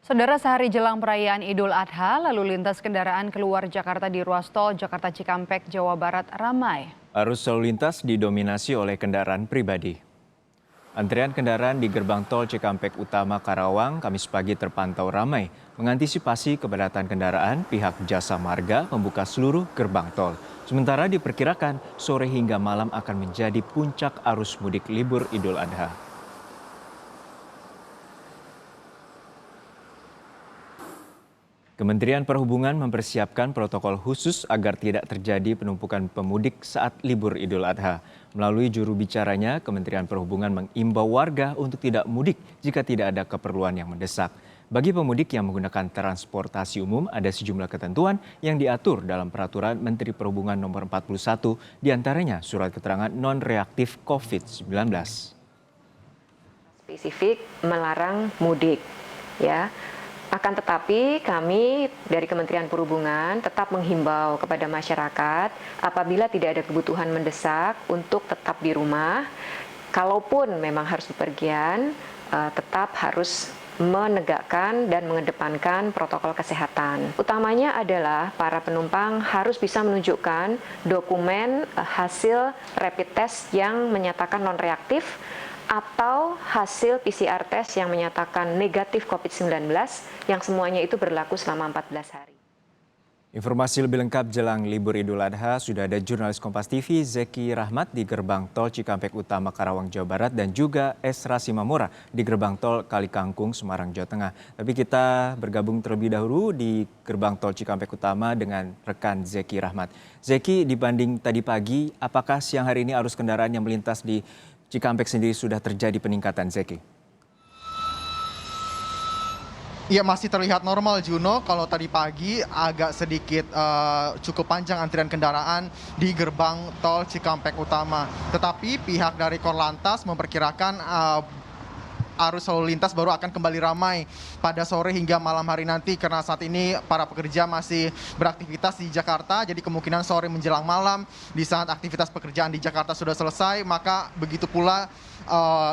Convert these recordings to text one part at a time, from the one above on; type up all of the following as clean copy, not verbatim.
Saudara, sehari jelang perayaan Idul Adha, lalu lintas kendaraan keluar Jakarta di ruas tol Jakarta Cikampek, Jawa Barat ramai. Arus lalu lintas didominasi oleh kendaraan pribadi. Antrian kendaraan di gerbang tol Cikampek Utama Karawang Kamis pagi terpantau ramai. Mengantisipasi kepadatan kendaraan, pihak Jasa Marga membuka seluruh gerbang tol. Sementara diperkirakan sore hingga malam akan menjadi puncak arus mudik libur Idul Adha. Kementerian Perhubungan mempersiapkan protokol khusus agar tidak terjadi penumpukan pemudik saat libur Idul Adha. Melalui juru bicaranya, Kementerian Perhubungan mengimbau warga untuk tidak mudik jika tidak ada keperluan yang mendesak. Bagi pemudik yang menggunakan transportasi umum, ada sejumlah ketentuan yang diatur dalam Peraturan Menteri Perhubungan Nomor 41, diantaranya surat keterangan non-reaktif COVID-19. Spesifik melarang mudik, ya. Akan tetapi kami dari Kementerian Perhubungan tetap menghimbau kepada masyarakat apabila tidak ada kebutuhan mendesak untuk tetap di rumah. Kalaupun memang harus bepergian, tetap harus menegakkan dan mengedepankan protokol kesehatan. Utamanya adalah para penumpang harus bisa menunjukkan dokumen hasil rapid test yang menyatakan non-reaktif atau hasil PCR test yang menyatakan negatif COVID-19 yang semuanya itu berlaku selama 14 hari. Informasi lebih lengkap jelang libur Idul Adha sudah ada jurnalis Kompas TV Zeki Rahmat di gerbang tol Cikampek Utama Karawang Jawa Barat dan juga Esra Simamora di gerbang tol Kalikangkung Semarang Jawa Tengah. Tapi kita bergabung terlebih dahulu di gerbang tol Cikampek Utama dengan rekan Zeki Rahmat. Zeki, dibanding tadi pagi, apakah siang hari ini arus kendaraan yang melintas di Cikampek sendiri sudah terjadi peningkatan, Zeki? Iya, masih terlihat normal, Juno. Kalau tadi pagi agak sedikit cukup panjang antrian kendaraan di gerbang tol Cikampek Utama. Tetapi pihak dari Korlantas memperkirakan arus lalu lintas baru akan kembali ramai pada sore hingga malam hari nanti karena saat ini para pekerja masih beraktivitas di Jakarta, jadi kemungkinan sore menjelang malam di saat aktivitas pekerjaan di Jakarta sudah selesai, maka begitu pula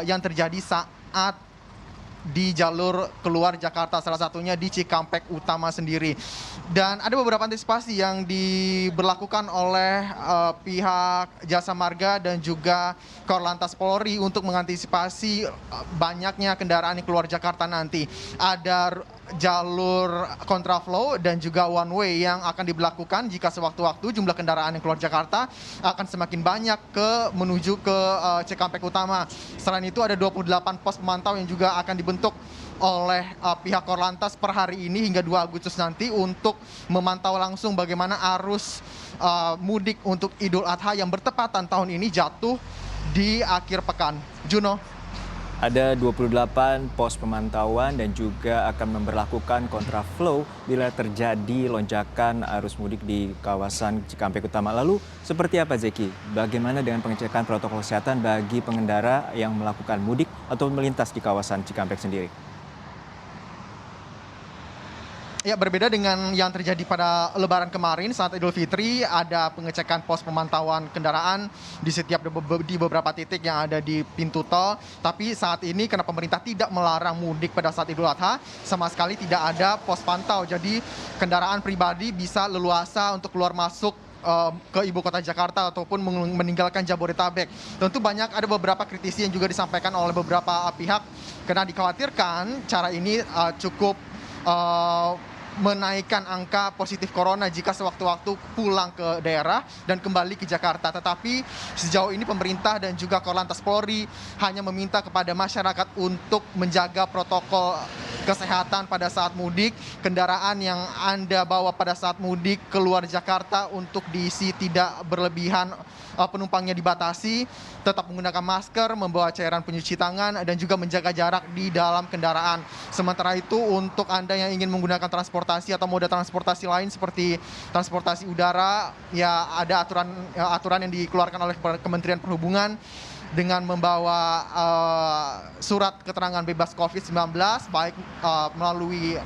yang terjadi saat di jalur keluar Jakarta, salah satunya di Cikampek Utama sendiri. Dan ada beberapa antisipasi yang diberlakukan oleh pihak Jasa Marga dan juga Korlantas Polri untuk mengantisipasi banyaknya kendaraan yang keluar Jakarta nanti. Ada jalur kontraflow dan juga one way yang akan diberlakukan jika sewaktu-waktu jumlah kendaraan yang keluar Jakarta akan semakin banyak menuju ke Cikampek Utama. Selain itu ada 28 pos pemantau yang juga akan dibentuk oleh pihak Korlantas per hari ini hingga 2 Agustus nanti untuk memantau langsung bagaimana arus mudik untuk Idul Adha yang bertepatan tahun ini jatuh di akhir pekan. Juno. Ada 28 pos pemantauan dan juga akan memberlakukan kontraflow bila terjadi lonjakan arus mudik di kawasan Cikampek Utama. Lalu seperti apa, Zeki? Bagaimana dengan pengecekan protokol kesehatan bagi pengendara yang melakukan mudik atau melintas di kawasan Cikampek sendiri? Ya, berbeda dengan yang terjadi pada Lebaran kemarin saat Idul Fitri, ada pengecekan pos pemantauan kendaraan di beberapa titik yang ada di pintu tol. Tapi saat ini karena pemerintah tidak melarang mudik pada saat Idul Adha, sama sekali tidak ada pos pantau. Jadi kendaraan pribadi bisa leluasa untuk keluar masuk ke ibu kota Jakarta ataupun meninggalkan Jabodetabek. Tentu ada beberapa kritisi yang juga disampaikan oleh beberapa pihak karena dikhawatirkan cara ini cukup menaikkan angka positif corona jika sewaktu-waktu pulang ke daerah dan kembali ke Jakarta. Tetapi sejauh ini pemerintah dan juga Korlantas Polri hanya meminta kepada masyarakat untuk menjaga protokol kesehatan pada saat mudik. Kendaraan yang Anda bawa pada saat mudik keluar Jakarta untuk diisi tidak berlebihan, penumpangnya dibatasi, tetap menggunakan masker, membawa cairan pencuci tangan, dan juga menjaga jarak di dalam kendaraan. Sementara itu untuk Anda yang ingin menggunakan transportasi atau moda transportasi lain seperti transportasi udara, ya ada aturan yang dikeluarkan oleh Kementerian Perhubungan dengan membawa surat keterangan bebas COVID-19 baik melalui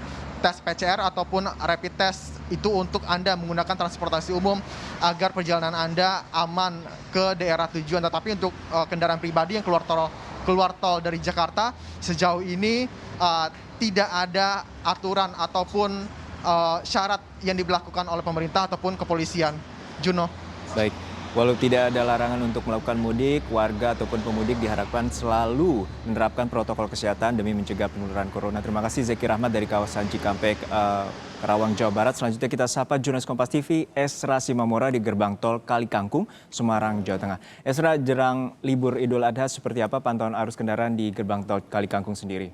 tes PCR ataupun rapid test itu untuk Anda menggunakan transportasi umum agar perjalanan Anda aman ke daerah tujuan. Tetapi untuk kendaraan pribadi yang keluar tol dari Jakarta sejauh ini tidak ada aturan ataupun syarat yang diberlakukan oleh pemerintah ataupun kepolisian. Juno. Baik, walau tidak ada larangan untuk melakukan mudik, warga ataupun pemudik diharapkan selalu menerapkan protokol kesehatan demi mencegah penularan corona. Terima kasih Zeki Rahmat dari kawasan Cikampek, Karawang, Jawa Barat. Selanjutnya kita sapa jurnalis Kompas TV, Esra Simamora di gerbang tol Kali Kangkung, Semarang, Jawa Tengah. Esra, jelang libur Idul Adha, seperti apa pantauan arus kendaraan di gerbang tol Kali Kangkung sendiri?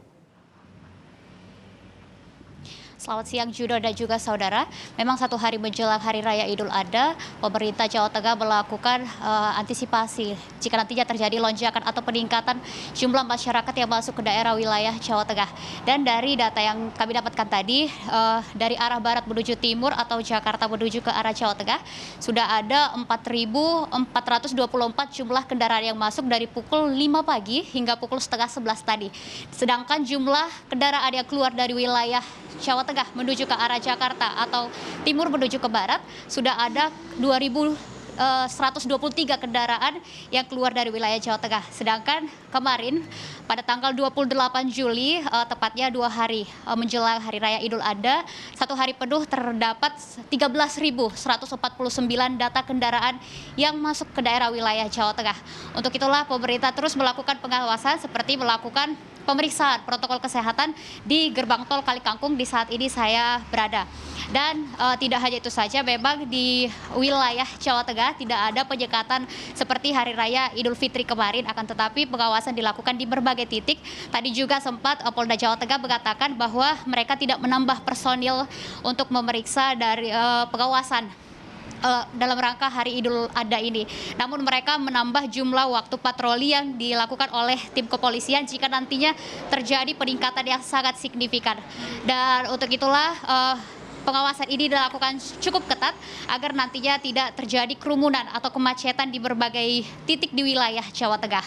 Selamat siang Judo dan juga saudara. Memang satu hari menjelang Hari Raya Idul Adha, pemerintah Jawa Tengah melakukan antisipasi jika nantinya terjadi lonjakan atau peningkatan jumlah masyarakat yang masuk ke daerah wilayah Jawa Tengah. Dan dari data yang kami dapatkan tadi, dari arah barat menuju timur atau Jakarta menuju ke arah Jawa Tengah, sudah ada 4.424 jumlah kendaraan yang masuk dari pukul 5 pagi hingga pukul setengah 11 tadi. Sedangkan jumlah kendaraan yang keluar dari wilayah Jawa Tengah menuju ke arah Jakarta atau timur menuju ke barat sudah ada 2.123 kendaraan yang keluar dari wilayah Jawa Tengah. Sedangkan kemarin pada tanggal 28 Juli, tepatnya 2 hari menjelang Hari Raya Idul Adha, satu hari penuh terdapat 13.149 data kendaraan yang masuk ke daerah wilayah Jawa Tengah. Untuk itulah pemerintah terus melakukan pengawasan seperti melakukan pemeriksaan protokol kesehatan di gerbang tol Kali Kangkung di saat ini saya berada. Dan tidak hanya itu saja, memang di wilayah Jawa Tengah tidak ada penyekatan seperti Hari Raya Idul Fitri kemarin, akan tetapi pengawasan dilakukan di berbagai titik. Tadi juga sempat Polda Jawa Tengah mengatakan bahwa mereka tidak menambah personil untuk memeriksa dari pengawasan dalam rangka Hari Idul Adha ini. Namun mereka menambah jumlah waktu patroli yang dilakukan oleh tim kepolisian jika nantinya terjadi peningkatan yang sangat signifikan. Dan untuk itulah pengawasan ini dilakukan cukup ketat agar nantinya tidak terjadi kerumunan atau kemacetan di berbagai titik di wilayah Jawa Tengah.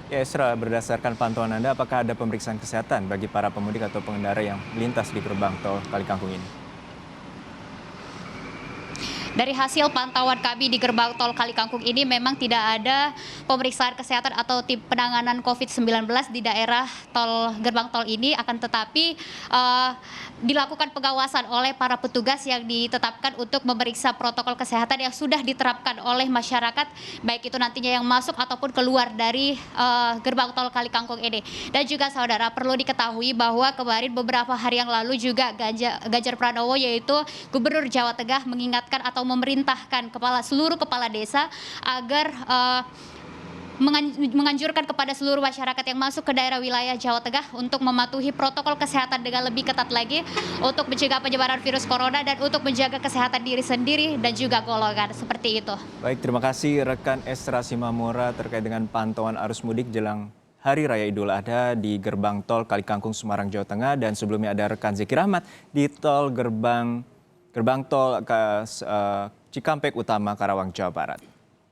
Ya Esra, berdasarkan pantauan Anda, apakah ada pemeriksaan kesehatan bagi para pemudik atau pengendara yang melintas di gerbang tol Kali Kangkung ini? Dari hasil pantauan kami di gerbang tol Kali Kangkung ini memang tidak ada pemeriksaan kesehatan atau tim penanganan COVID-19 di daerah gerbang tol ini, akan tetapi dilakukan pengawasan oleh para petugas yang ditetapkan untuk memeriksa protokol kesehatan yang sudah diterapkan oleh masyarakat, baik itu nantinya yang masuk ataupun keluar dari gerbang tol Kali Kangkung ini. Dan juga saudara, perlu diketahui bahwa kemarin beberapa hari yang lalu juga Ganjar Pranowo, yaitu Gubernur Jawa Tengah, mengingatkan atau memerintahkan seluruh kepala desa agar menganjurkan kepada seluruh masyarakat yang masuk ke daerah wilayah Jawa Tengah untuk mematuhi protokol kesehatan dengan lebih ketat lagi untuk mencegah penyebaran virus corona dan untuk menjaga kesehatan diri sendiri dan juga golongan, seperti itu. Baik, terima kasih rekan Esra Simamora terkait dengan pantauan arus mudik jelang Hari Raya Idul Adha di gerbang tol Kali Kangkung, Semarang, Jawa Tengah. Dan sebelumnya ada rekan Zeki Rahmat di gerbang tol Cikampek Utama, Karawang, Jawa Barat.